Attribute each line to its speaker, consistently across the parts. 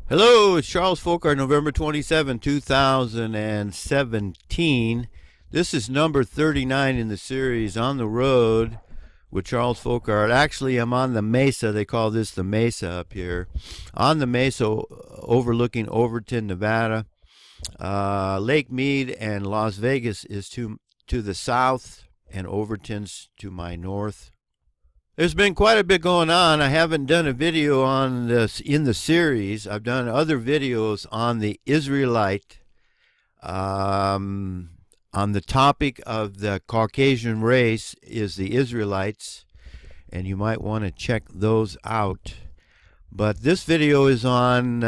Speaker 1: Hello, it's Charles Fockaert, November 27, 2017. This is number 39 in the series On the Road with Charles Fockaert. Actually, I'm on the Mesa. They call this the Mesa up here. On the Mesa overlooking Overton, Nevada. Lake Mead and Las Vegas is to the south, and Overton's to my north. There's been quite a bit going on. I haven't done a video on this in the series. I've done other videos on the Israelite, on the topic of the Caucasian race is the Israelites, and you might want to check those out. But this video is on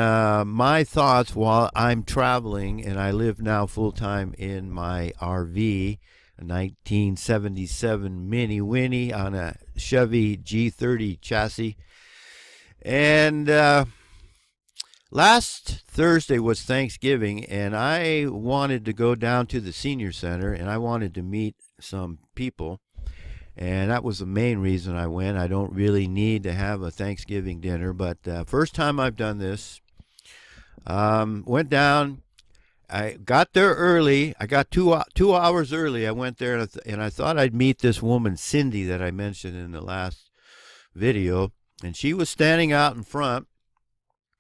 Speaker 1: my thoughts while I'm traveling, and I live now full-time in my RV. A 1977 Mini Winnie on a Chevy G30 chassis. And last Thursday was Thanksgiving, and I wanted to go down to the senior center, and I wanted to meet some people. And that was the main reason I went. I don't really need to have a Thanksgiving dinner, but first time I've done this. Went down. I got there early. I got two hours early. I went there, and I thought I'd meet this woman, Cindy, that I mentioned in the last video. And she was standing out in front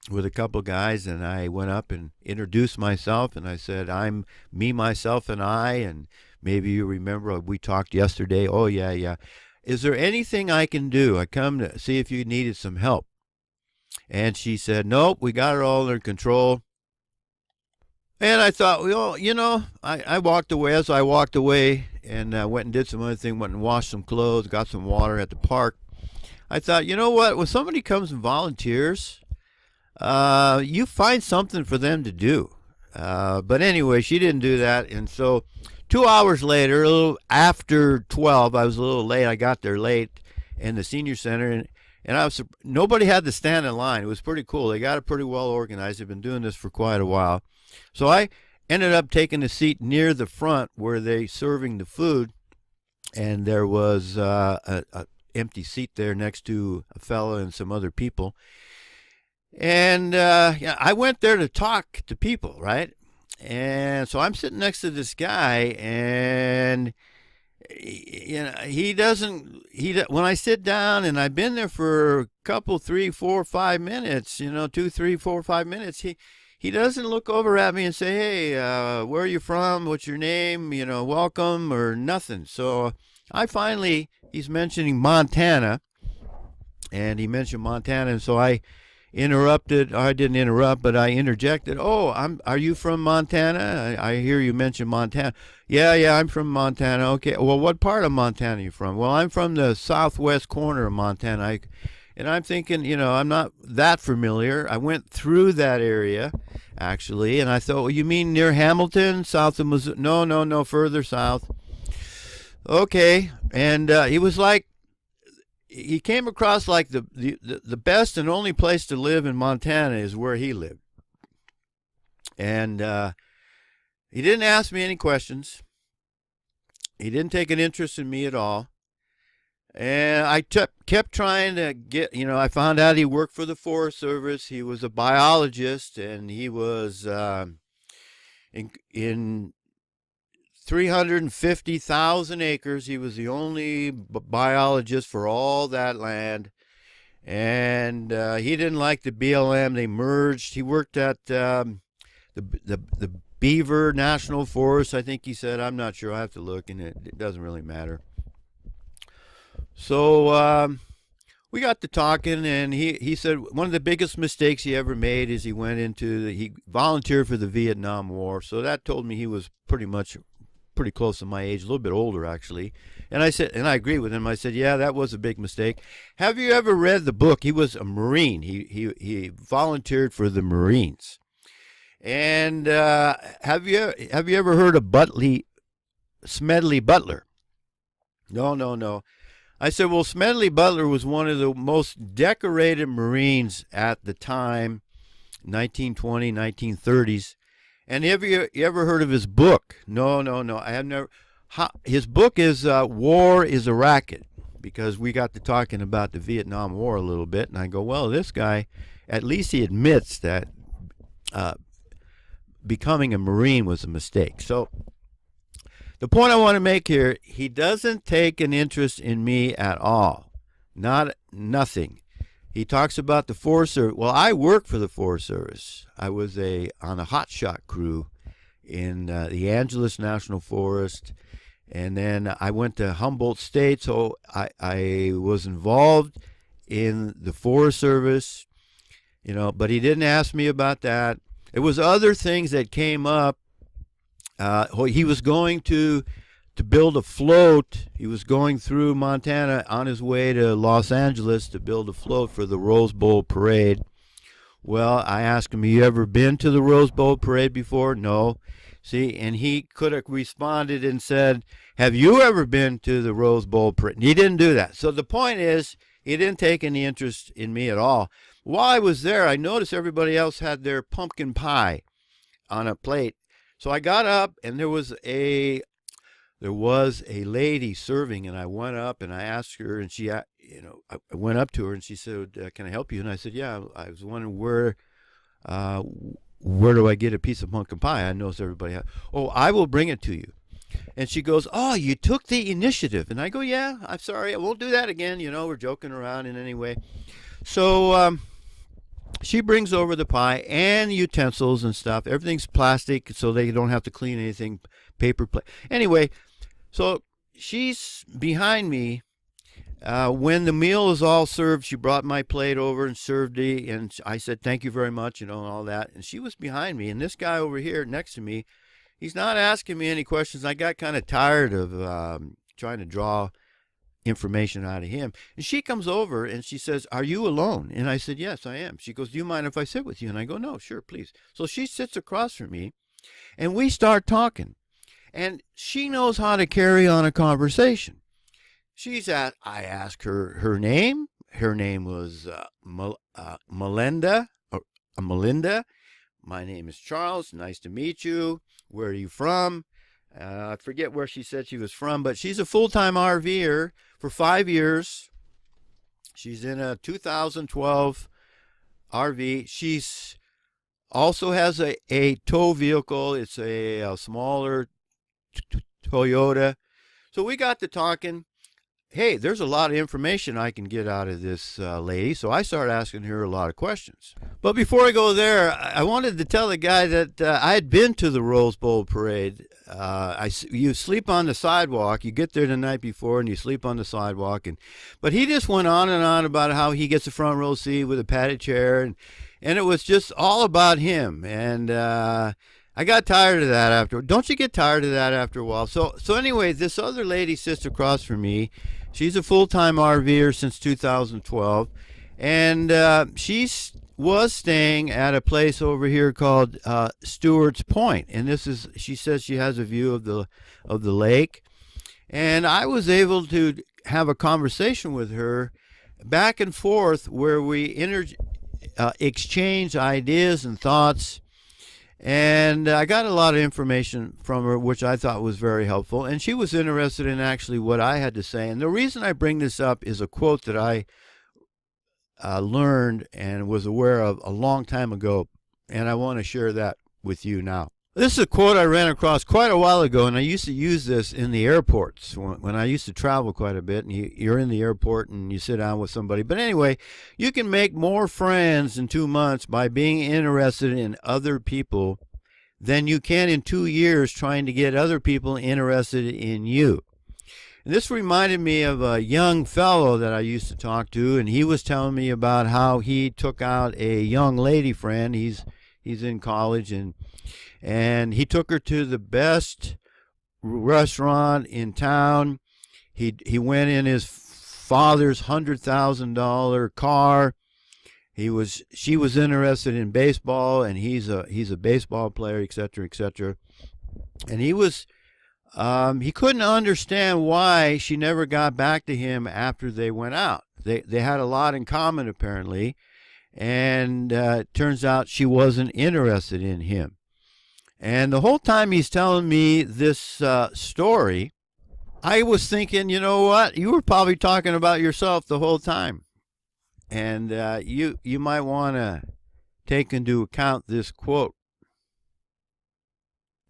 Speaker 1: with a couple guys, and I went up and introduced myself, and I said, I'm me, myself, and I, and maybe you remember we talked yesterday. Oh, yeah. Is there anything I can do? I come to see if you needed some help. And she said, nope, we got it all under control. And I thought, well, I walked away. As I walked away and went and did some other thing, went and washed some clothes, got some water at the park. I thought, you know what? When somebody comes and volunteers, you find something for them to do. But anyway, she didn't do that. And so 2 hours later, a little after 12, I was a little late. I got there late in the senior center, and nobody had to stand in line. It was pretty cool. They got it pretty well organized. They've been doing this for quite a while. So I ended up taking a seat near the front where they serving the food, and there was a empty seat there next to a fella and some other people. And I went there to talk to people, right? And so I'm sitting next to this guy, and he doesn't. When I sit down, and I've been there for a couple, 3, 4, 5 minutes, 2, 3, 4, 5 minutes, he doesn't look over at me and say, hey, where are you from? What's your name? Welcome, or nothing. So he's mentioning Montana, and he mentioned Montana, and so I interrupted. I didn't interrupt, but I interjected. Oh, are you from Montana? I hear you mention Montana. Yeah, I'm from Montana. Okay, well, what part of Montana are you from? Well, I'm from the southwest corner of Montana. And I'm thinking, I'm not that familiar. I went through that area, actually, and I thought, well, you mean near Hamilton, south of Missouri? No, further south. Okay, and he was like, he came across like the best and only place to live in Montana is where he lived. And he didn't ask me any questions. He didn't take an interest in me at all. And I kept trying to get, I found out he worked for the Forest Service. He was a biologist, and he was in 350,000 acres. He was the only biologist for all that land. And he didn't like the BLM. They merged. He worked at the Beaver National Forest, I think he said. I'm not sure. I have to look, and it doesn't really matter. So we got to talking, and he said one of the biggest mistakes he ever made is he volunteered for the Vietnam War. So that told me he was pretty close to my age, a little bit older actually. And I said, and I agree with him. I said, yeah, that was a big mistake. Have you ever read the book? He was a Marine. He volunteered for the Marines. And have you ever heard of Smedley Butler? No. I said, well, Smedley Butler was one of the most decorated Marines at the time, 1920, 1930s. And have you ever heard of his book? No. I have never. His book is War is a Racket, because we got to talking about the Vietnam War a little bit. And I go, well, this guy, at least he admits that becoming a Marine was a mistake. So the point I want to make here, he doesn't take an interest in me at all. Nothing. He talks about the Forest Service. Well, I work for the Forest Service. I was on a hotshot crew in the Angeles National Forest, and then I went to Humboldt State, so I was involved in the Forest Service, but he didn't ask me about that. It was other things that came up. He was going to build a float. He was going through Montana on his way to Los Angeles to build a float for the Rose Bowl Parade. Well, I asked him, you ever been to the Rose Bowl Parade before? No. See, and he could have responded and said, have you ever been to the Rose Bowl Parade? And he didn't do that. So the point is, he didn't take any interest in me at all. While I was there, I noticed everybody else had their pumpkin pie on a plate. So I got up, and there was a lady serving, and I went up and I asked her, and I went up to her and she said, can I help you? And I said, yeah, I was wondering where do I get a piece of pumpkin pie? I noticed everybody had. Oh, I will bring it to you. And she goes, oh, you took the initiative. And I go, yeah, I'm sorry, I won't do that again. We're joking around in any way. So she brings over the pie and utensils and stuff. Everything's plastic, so they don't have to clean anything, paper plate. Anyway, so she's behind me. When the meal is all served, she brought my plate over and served it, and I said, thank you very much, and all that. And she was behind me, and this guy over here next to me, he's not asking me any questions. I got kind of tired of trying to draw information out of him. And she comes over and she says, are you alone? And I said, yes, I am. She goes, do you mind if I sit with you? And I go, no, sure, please. So she sits across from me, and we start talking. And she knows how to carry on a conversation. I asked her name. Her name was Melinda. Melinda. My name is Charles. Nice to meet you. Where are you from? I forget where she said she was from, but she's a full-time RVer for 5 years. She's in a 2012 RV. She's also has a tow vehicle. It's a smaller Toyota. So we got to talking. Hey, there's a lot of information I can get out of this lady, so I started asking her a lot of questions. But before I go there, I wanted to tell the guy that I had been to the Rose Bowl Parade. You sleep on the sidewalk. You get there the night before, and you sleep on the sidewalk. But he just went on and on about how he gets a front row seat with a padded chair, and it was just all about him. And I got tired of that after. Don't you get tired of that after a while? So anyway, this other lady sits across from me. She's a full-time RVer since 2012, and she was staying at a place over here called Stewart's Point, and she says she has a view of the lake, and I was able to have a conversation with her back and forth where we exchange ideas and thoughts. And I got a lot of information from her, which I thought was very helpful. And she was interested in actually what I had to say. And the reason I bring this up is a quote that I learned and was aware of a long time ago. And I want to share that with you now. This is a quote I ran across quite a while ago, and I used to use this in the airports when I used to travel quite a bit. And you're in the airport and you sit down with somebody. But anyway, you can make more friends in 2 months by being interested in other people than you can in 2 years trying to get other people interested in you. And this reminded me of a young fellow that I used to talk to, and he was telling me about how he took out a young lady friend. He's in college, and he took her to the best restaurant in town. He went in his father's $100,000 car. She was interested in baseball, and he's a baseball player, etc., etc. And he couldn't understand why she never got back to him after they went out. They had a lot in common apparently, and it turns out she wasn't interested in him. And the whole time he's telling me this story, I was thinking, you know what? You were probably talking about yourself the whole time. And you might want to take into account this quote.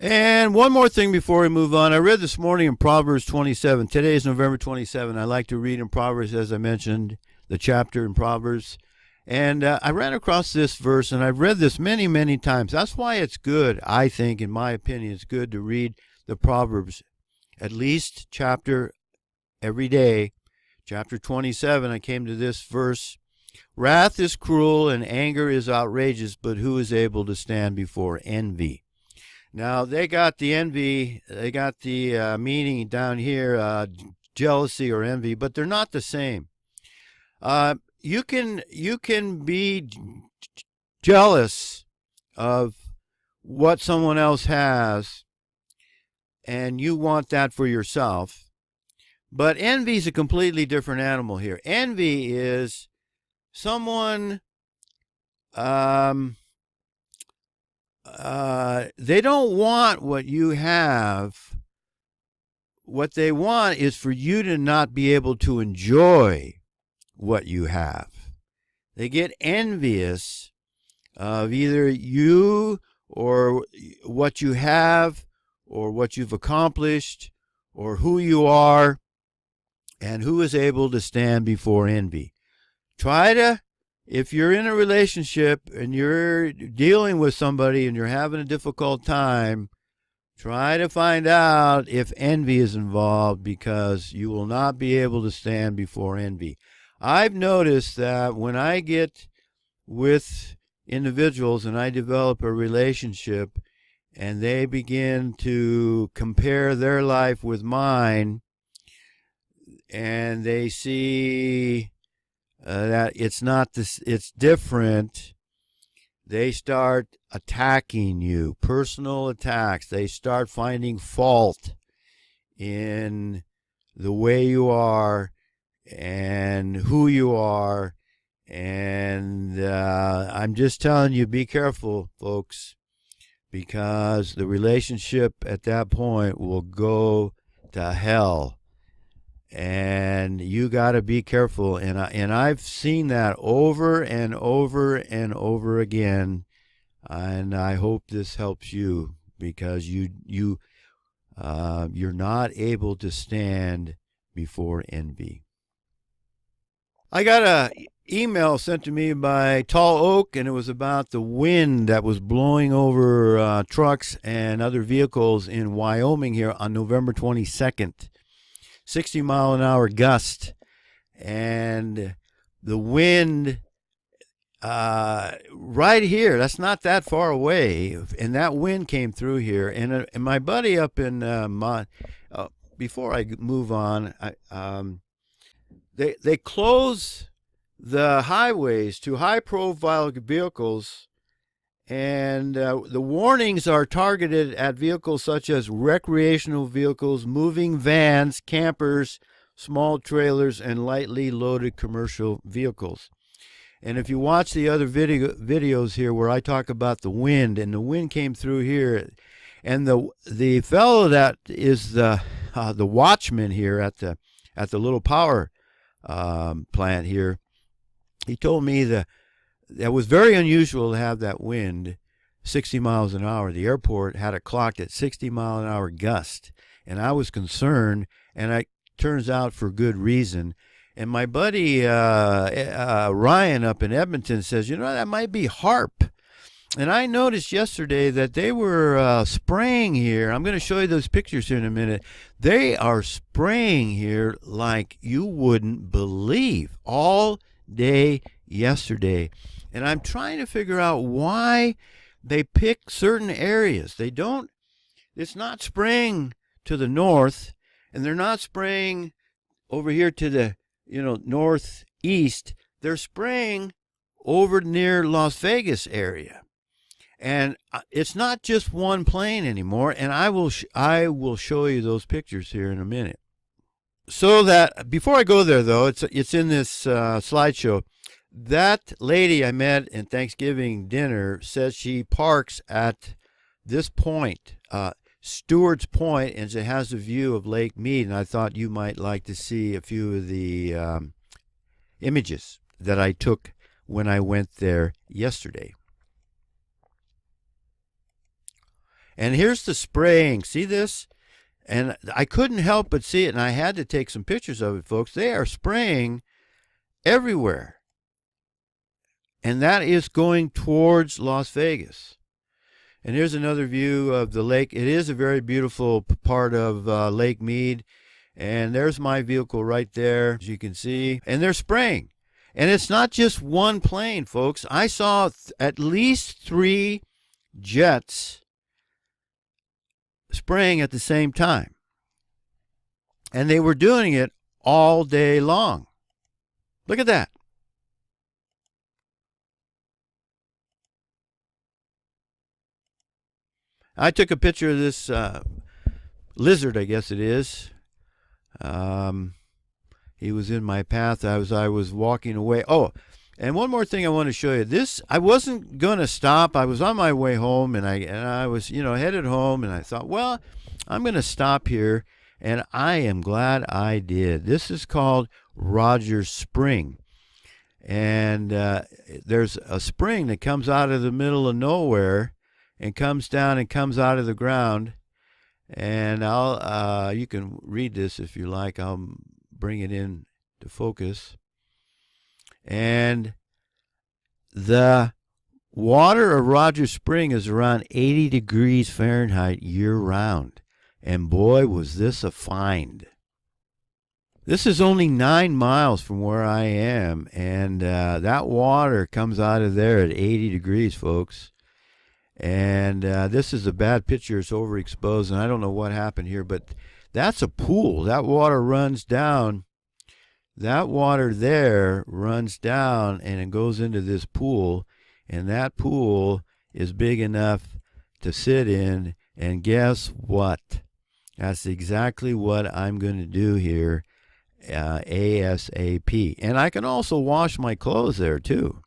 Speaker 1: And one more thing before we move on. I read this morning in Proverbs 27. Today is November 27. I like to read in Proverbs, as I mentioned, the chapter in Proverbs. And I ran across this verse, and I've read this many, many times. That's why it's good, I think, in my opinion, it's good to read the Proverbs, at least chapter every day. Chapter 27, I came to this verse. Wrath is cruel and anger is outrageous, but who is able to stand before envy? Now, they got the envy, they got the meaning down here, jealousy or envy, but they're not the same. You can be jealous of what someone else has, and you want that for yourself. But envy is a completely different animal here. Envy is someone, they don't want what you have. What they want is for you to not be able to enjoy what you have. They get envious of either you or what you have or what you've accomplished or who you are, and who is able to stand before envy. Try to, if you're in a relationship and you're dealing with somebody and you're having a difficult time, try to find out if envy is involved, because you will not be able to stand before envy. I've noticed that when I get with individuals and I develop a relationship and they begin to compare their life with mine, and they see that it's not this, it's different, they start attacking you, personal attacks. They start finding fault in the way you are and who you are. And I'm just telling you, be careful, folks, because the relationship at that point will go to hell. And you got to be careful. And I've seen that over and over and over again. And I hope this helps you, because you're not able to stand before envy. I got a email sent to me by Tall Oak, and it was about the wind that was blowing over trucks and other vehicles in Wyoming here on November 22nd. 60-mile-an-hour gust, and the wind right here, that's not that far away, and that wind came through here. And my buddy up in before I move on, they close the highways to high-profile vehicles, and the warnings are targeted at vehicles such as recreational vehicles, moving vans, campers, small trailers, and lightly loaded commercial vehicles. And if you watch the other videos here where I talk about the wind, and the wind came through here, and the fellow that is the watchman here at the little power plant here, he told me that was very unusual to have that wind 60 miles an hour. The airport had it clocked at 60-mile-an-hour gust, and I was concerned, and it turns out for good reason. And my buddy Ryan up in Edmonton says, that might be HARP. And I noticed yesterday that they were spraying here. I'm going to show you those pictures here in a minute. They are spraying here like you wouldn't believe all day yesterday. And I'm trying to figure out why they pick certain areas. It's not spraying to the north, and they're not spraying over here to the northeast. They're spraying over near Las Vegas area. And it's not just one plane anymore, and I will show you those pictures here in a minute. So that before I go there, though, it's in this slideshow. That lady I met in Thanksgiving dinner says she parks at this point, Stewart's Point, and it has a view of Lake Mead. And I thought you might like to see a few of the images that I took when I went there yesterday. And here's the spraying. See this? And I couldn't help but see it, and I had to take some pictures of it, folks. They are spraying everywhere. And that is going towards Las Vegas. And here's another view of the lake. It is a very beautiful part of Lake Mead. And there's my vehicle right there, as you can see. And they're spraying. And it's not just one plane, folks. I saw at least 3 jets spraying at the same time. And they were doing it all day long. Look at that. I took a picture of this lizard, I guess it is. He was in my path as I was walking away. Oh, and one more thing I want to show you. This, I wasn't going to stop. I was on my way home, and I was, headed home, and I thought, well, I'm going to stop here, and I am glad I did. This is called Rogers Spring. And there's a spring that comes out of the middle of nowhere and comes down and comes out of the ground. And you can read this if you like. I'll bring it in to focus. And the water of Rogers Spring is around 80 degrees Fahrenheit year-round. And boy, was this a find. This is only 9 miles from where I am, and that water comes out of there at 80 degrees, folks. And this is a bad picture. It's overexposed, and I don't know what happened here, but that's a pool. That water runs down. That water there runs down, and it goes into this pool, and that pool is big enough to sit in, and guess what? That's exactly what I'm going to do here ASAP. And I can also wash my clothes there, too.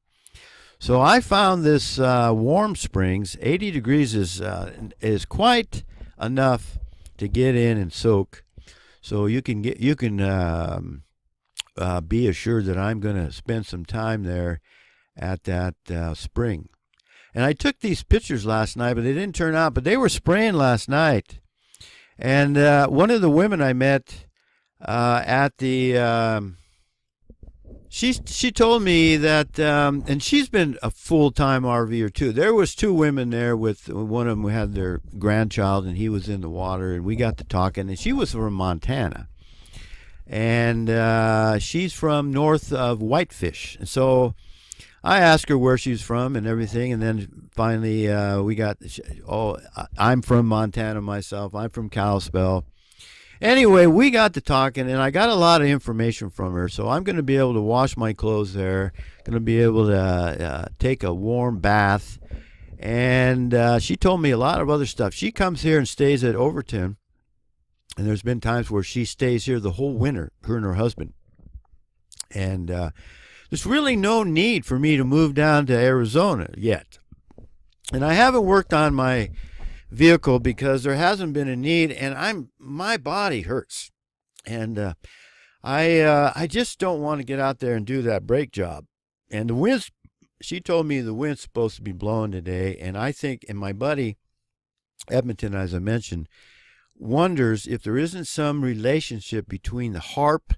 Speaker 1: So I found this warm springs. 80 degrees is quite enough to get in and soak. So you can be assured that I'm going to spend some time there at that spring. And I took these pictures last night, but they didn't turn out. But they were spraying last night. And one of the women I met at the She told me that, and she's been a full-time RVer too. There was 2 women there with one of them who had their grandchild, and he was in the water, and we got to talking. And she was from Montana, and she's from north of Whitefish. And so I asked her where she's from and everything, and then finally I'm from Montana myself. I'm from Kalispell. Anyway, we got to talking, and I got a lot of information from her, so I'm going to be able to wash my clothes there, going to be able to take a warm bath, and she told me a lot of other stuff. She comes here and stays at Overton, and there's been times where she stays here the whole winter, her and her husband, and there's really no need for me to move down to Arizona yet, and I haven't worked on my vehicle because there hasn't been a need, and my body hurts, and I just don't want to get out there and do that brake job. And the wind's, she told me the wind's supposed to be blowing today, and I think, and my buddy Edmonton, as I mentioned, wonders if there isn't some relationship between the HARP,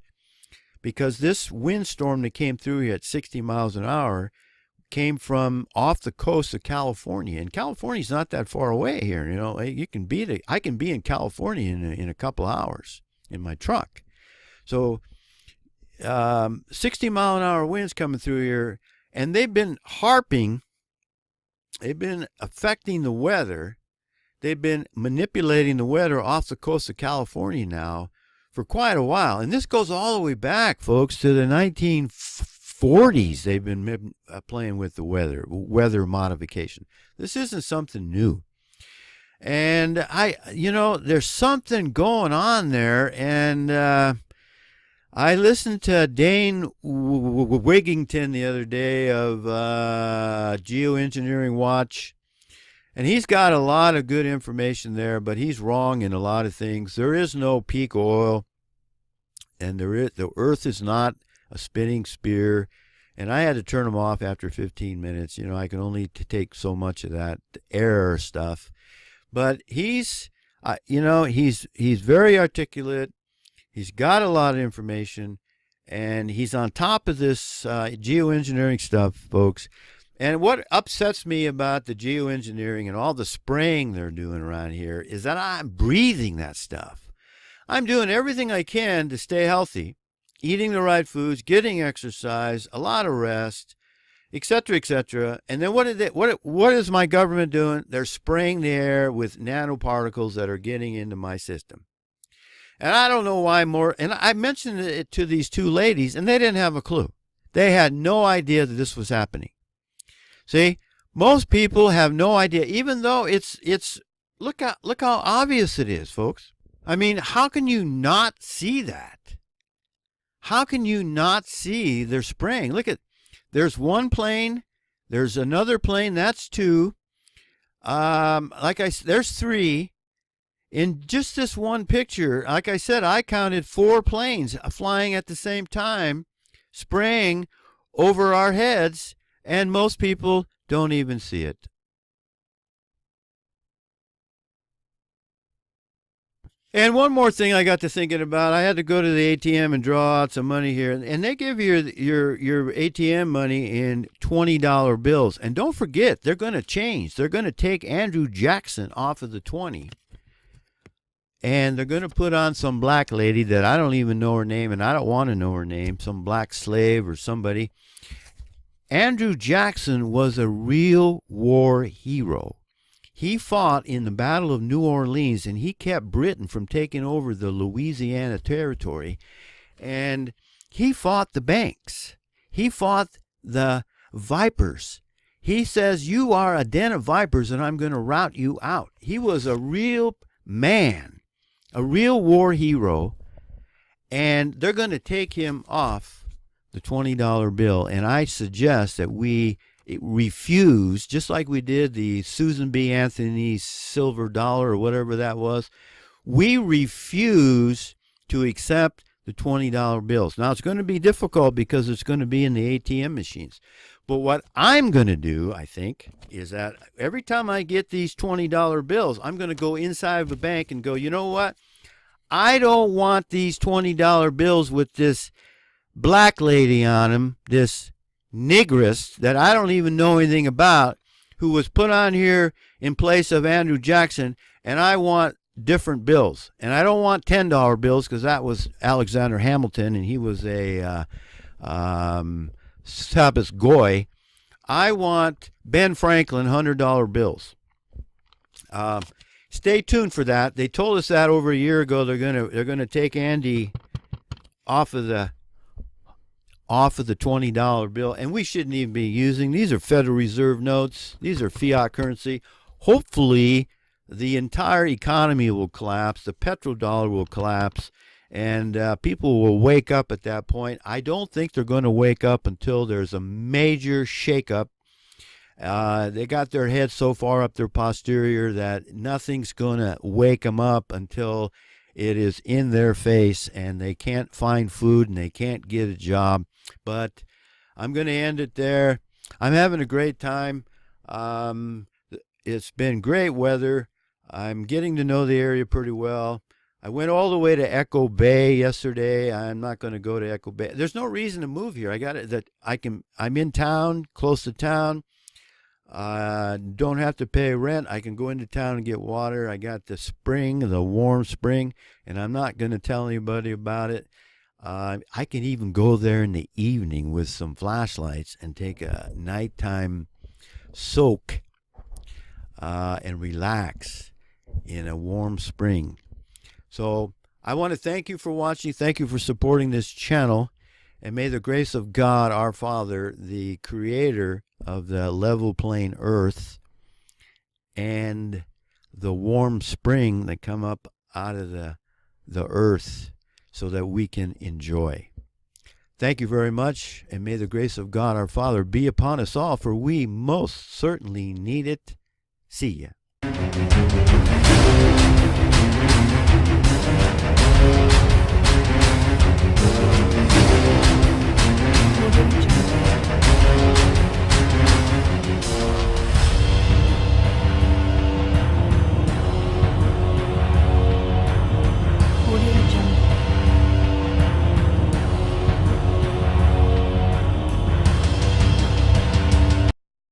Speaker 1: because this windstorm that came through here at 60 miles an hour came from off the coast of California, and California's not that far away here. I can be in California in a couple hours in my truck. So 60 mile an hour winds coming through here, and they've been harping. They've been affecting the weather. They've been manipulating the weather off the coast of California now for quite a while, and this goes all the way back, folks, to the 1940s. They've been playing with the weather modification. This isn't something new. And there's something going on there. And I listened to Dane Wigington the other day of Geoengineering Watch. And he's got a lot of good information there, but he's wrong in a lot of things. There is no peak oil. And the Earth is not a spinning spear, and I had to turn them off after 15 minutes. I can only take so much of that air stuff. But he's, he's very articulate. He's got a lot of information, and he's on top of this geoengineering stuff, folks. And what upsets me about the geoengineering and all the spraying they're doing around here is that I'm breathing that stuff. I'm doing everything I can to stay healthy, eating the right foods, getting exercise, a lot of rest, etc., etc. And then what is my government doing? They're spraying the air with nanoparticles that are getting into my system. And I don't know why more. And I mentioned it to these two ladies, and they didn't have a clue. They had no idea that this was happening. See, most people have no idea, even though it's look how obvious it is, folks. I mean, how can you not see that? How can you not see they're spraying? Look at, there's one plane, there's another plane, that's two. Like I said, there's three. In just this one picture, like I said, I counted 4 planes flying at the same time, spraying over our heads, and most people don't even see it. And one more thing I got to thinking about, I had to go to the ATM and draw out some money here, and they give you your ATM money in $20 bills. And don't forget, they're going to change. They're going to take Andrew Jackson off of the 20. And they're going to put on some black lady that I don't even know her name, and I don't want to know her name, some black slave or somebody. Andrew Jackson was a real war hero. He fought in the Battle of New Orleans, and he kept Britain from taking over the Louisiana Territory. And he fought the banks. He fought the vipers. He says, you are a den of vipers, and I'm going to rout you out. He was a real man, a real war hero, and they're going to take him off the $20 bill. And I suggest that we refuse, just like we did the Susan B. Anthony silver dollar or whatever that was, we refuse to accept the $20 bills. Now, it's going to be difficult because it's going to be in the ATM machines. But what I'm going to do, I think, is that every time I get these $20 bills, I'm going to go inside of a bank and go, you know what? I don't want these $20 bills with this black lady on them, this negress that I don't even know anything about, who was put on here in place of Andrew Jackson, and I want different bills. And I don't want $10 bills because that was Alexander Hamilton, and he was a Sabbath Goy. I want Ben Franklin $100 bills. Stay tuned for that. They told us that over a year ago. They're gonna take Andy off of the $20 bill, and we shouldn't even be using these. Are Federal Reserve notes. These are fiat currency. Hopefully, the entire economy will collapse. The petrodollar will collapse, and people will wake up at that point. I don't think they're going to wake up until there's a major shakeup. They got their heads so far up their posterior that nothing's going to wake them up until it is in their face and they can't find food and they can't get a job. But I'm going to end it there. I'm having a great time. It's been great weather. I'm getting to know the area pretty well. I went all the way to Echo Bay yesterday. I'm not going to go to Echo Bay. There's no reason to move here. I got it that I'm in town, close to town. Don't have to pay rent. I can go into town and get water. I got the spring, the warm spring, and I'm not going to tell anybody about it. I can even go there in the evening with some flashlights and take a nighttime soak and relax in a warm spring. So I want to thank you for watching. Thank you for supporting this channel. And may the grace of God, our Father, the creator of the level plain earth and the warm spring that come up out of the earth so that we can enjoy. Thank you very much, and may the grace of God, our Father, be upon us all, for we most certainly need it. See ya.